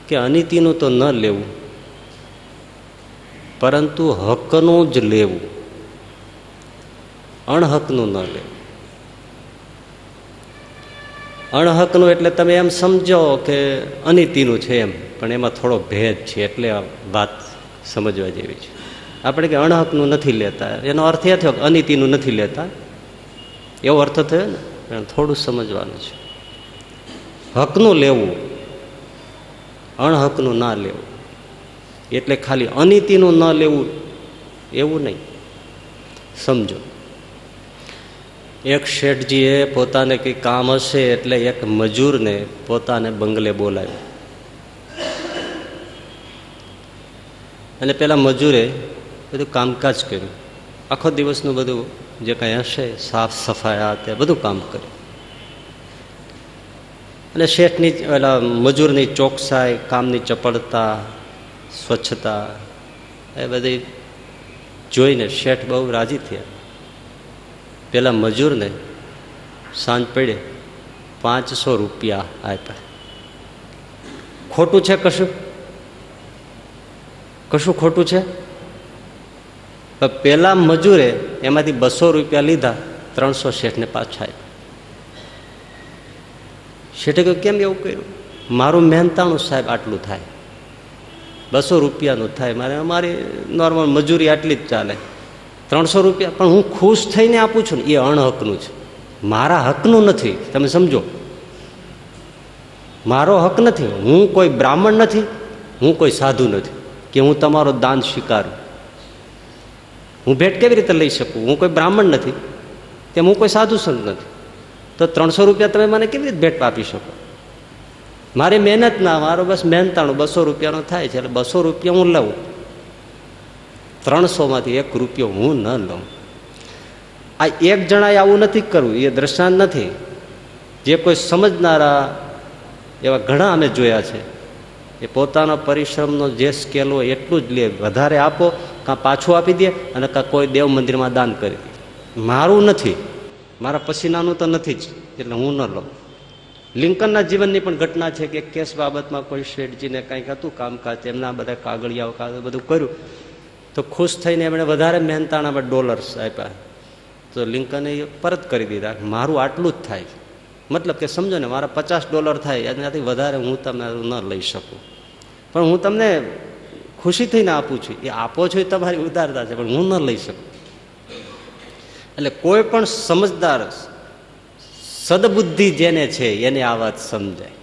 કે અનિતિનું તો ન લેવું, પરંતુ હકનું જ લેવું, અણહકનું ન લેવું. અણહકનું એટલે તમે એમ સમજો કે અનિતિનું છે એમ, પણ એમાં થોડો ભેદ છે, એટલે આ વાત સમજવા જેવી છે. આપણે કે અણહકનું નથી લેતા, એનો અર્થ એ થયો કે અનિતિનું નથી લેતા, એવો અર્થ થયો ને. પણ થોડું સમજવાનું છે. હકનું લેવું, અણહકનું ના લેવું. એટલે ખાલી અનિતિનું ન લેવું એવું નહીં. સમજો, એક શેઠજીએ પોતાને કંઈ કામ હશે એટલે એક મજૂરને પોતાને બંગલે બોલાવ્યો, અને પેલા મજૂરે બધું કામકાજ કર્યું. આખો દિવસનું બધું જે કંઈ હશે, સાફ સફાઈ આ તે બધું કામ કર્યું. અને શેઠની પેલા મજૂરની ચોકસાઈ, કામની ચપળતા, સ્વચ્છતા એ બધી જોઈને શેઠ બહુ રાજી થયા. પેલા મજૂરને સાંજ પડે 500 રૂપિયા આપ્યા. ખોટું છે કશું? કશું ખોટું છે? પેલા મજૂરે એમાંથી 200 રૂપિયા લીધા, 300 શેઠને પાછા આપ્યા. શેઠે કહ્યું, કેમ એવું કર્યું? મારું મહેનતાણું સાહેબ આટલું થાય, 200 રૂપિયાનું થાય, મારી નોર્મલ મજૂરી આટલી જ ચાલે, 300 રૂપિયા પણ હું ખુશ થઈને આપું છું ને, એ અણહકનું છે, મારા હકનું નથી. તમે સમજો, મારો હક નથી. હું કોઈ બ્રાહ્મણ નથી, હું કોઈ સાધુ નથી કે હું તમારો દાન સ્વીકારું. હું ભેટ કેવી રીતે લઈ શકું? હું કોઈ બ્રાહ્મણ નથી, તેમ હું કોઈ સાધુ સંત નથી. તો 300 રૂપિયા તમે મને કેવી રીતે ભેટ આપી શકો? મારી મહેનત ના, મારો બસ મહેનતાણું 200 રૂપિયાનો થાય છે, એટલે 200 રૂપિયા હું લઉં, 300માંથી 1 રૂપિયો હું ન લઉં. આ એક જણાએ આવું નથી કરવું, એ દ્રષ્ટાંત નથી. જે કોઈ સમજનારા એવા ઘણા અમે જોયા છે, એ પોતાના પરિશ્રમનો જે સ્કેલ હોય એટલું જ લે, વધારે આપો કાં પાછું આપી દે, અને કાં કોઈ દેવ મંદિરમાં દાન કરી દે. મારું નથી, મારા પસીનાનું તો નથી જ, એટલે હું ન લઉં. લિંકનના જીવનની પણ ઘટના છે કે કેસ બાબતમાં કોઈ શેઠજીને કંઈક હતું કામકાજ, એમના બધા કાગળિયાઓ બધું કર્યું, તો ખુશ થઈને એમણે વધારે મહેનતાણામાં ડોલર્સ આપ્યા, તો લિંકને પરત કરી દીધા. મારું આટલું જ થાય, મતલબ કે સમજો ને, મારા $50 થાય, એનાથી વધારે હું તમારું ન લઈ શકું, પણ હું તમને ખુશી થઈને આપું છું. એ આપો છો એ તમારી ઉદારતા છે, પણ હું ન લઈ શકું. એટલે કોઈ પણ સમજદાર સદબુદ્ધિ જેને છે એને આ વાત સમજાય.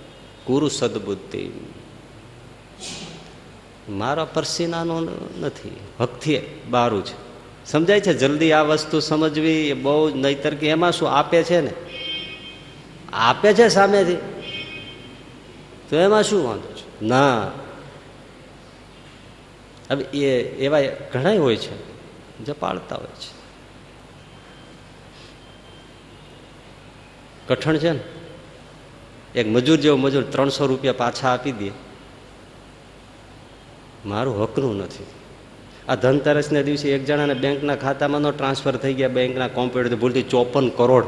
ગુરુ સદબુદ્ધિ મારા પરસીનાનું નથી, ભક્તિ બારું છે. સમજાય છે? જલ્દી આ વસ્તુ સમજવી એ બહુ નહીતર કે એમાં શું આપે છે ને, આપે છે સામેથી, તો એમાં શું વાંધો છે? ના, હવે એ એવા ઘણા હોય છે જે પાળતા હોય છે. કઠણ છે ને, એક મજૂર જેવો મજૂર 300 રૂપિયા પાછા આપી દે, મારું હકનું નથી. આ ધનતેરસના દિવસે એક જણાને બેંકના ખાતામાં નો ટ્રાન્સફર થઈ ગયા, બેંકના કોમ્પ્યુટર ભૂલથી 54 કરોડ.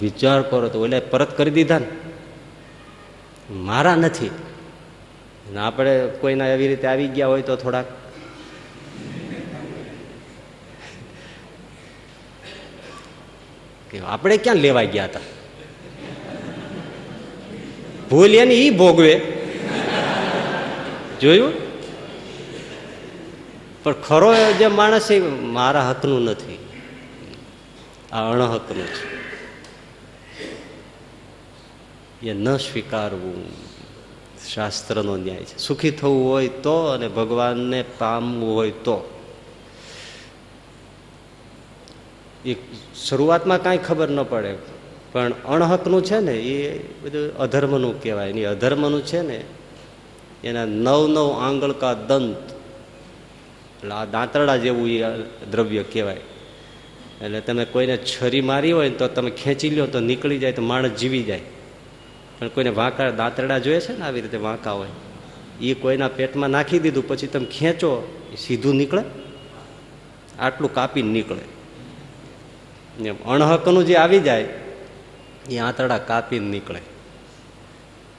વિચાર કરો તો, ઓલા પરત કરી દીધા ને, મારા નથી. આપણે કોઈના એવી રીતે આવી ગયા હોય તો થોડાક આપણે ક્યાં લેવા ગયા હતા, ભૂલ એની ઈ ભોગવે, જોયું? પણ ખરો જે માણસ એ મારા હકનું નથી, આ અણહકનું છે, એ ન સ્વીકારવું શાસ્ત્રનો ન્યાય છે. સુખી થવું હોય તો, અને ભગવાનને પામવું હોય તો. એ શરૂઆતમાં કાંઈ ખબર ન પડે, પણ અણહકનું છે ને એ બધું અધર્મનું કહેવાય. એની અધર્મનું છે ને એના 9 આંગળ કા દંત, એટલે આ દાંતરડા જેવું એ દ્રવ્ય કહેવાય. એટલે તમે કોઈને છરી મારી હોય તો તમે ખેંચી લો તો નીકળી જાય, તો માણસ જીવી જાય. પણ કોઈને વાંકા દાંતરડા જોઈએ છે ને, આવી રીતે વાંકા હોય, એ કોઈના પેટમાં નાખી દીધું, પછી તમે ખેંચો એ સીધું નીકળે, આટલું કાપીને નીકળે. એમ અણહકનું જે આવી જાય એ આંતરડા કાપીને નીકળે.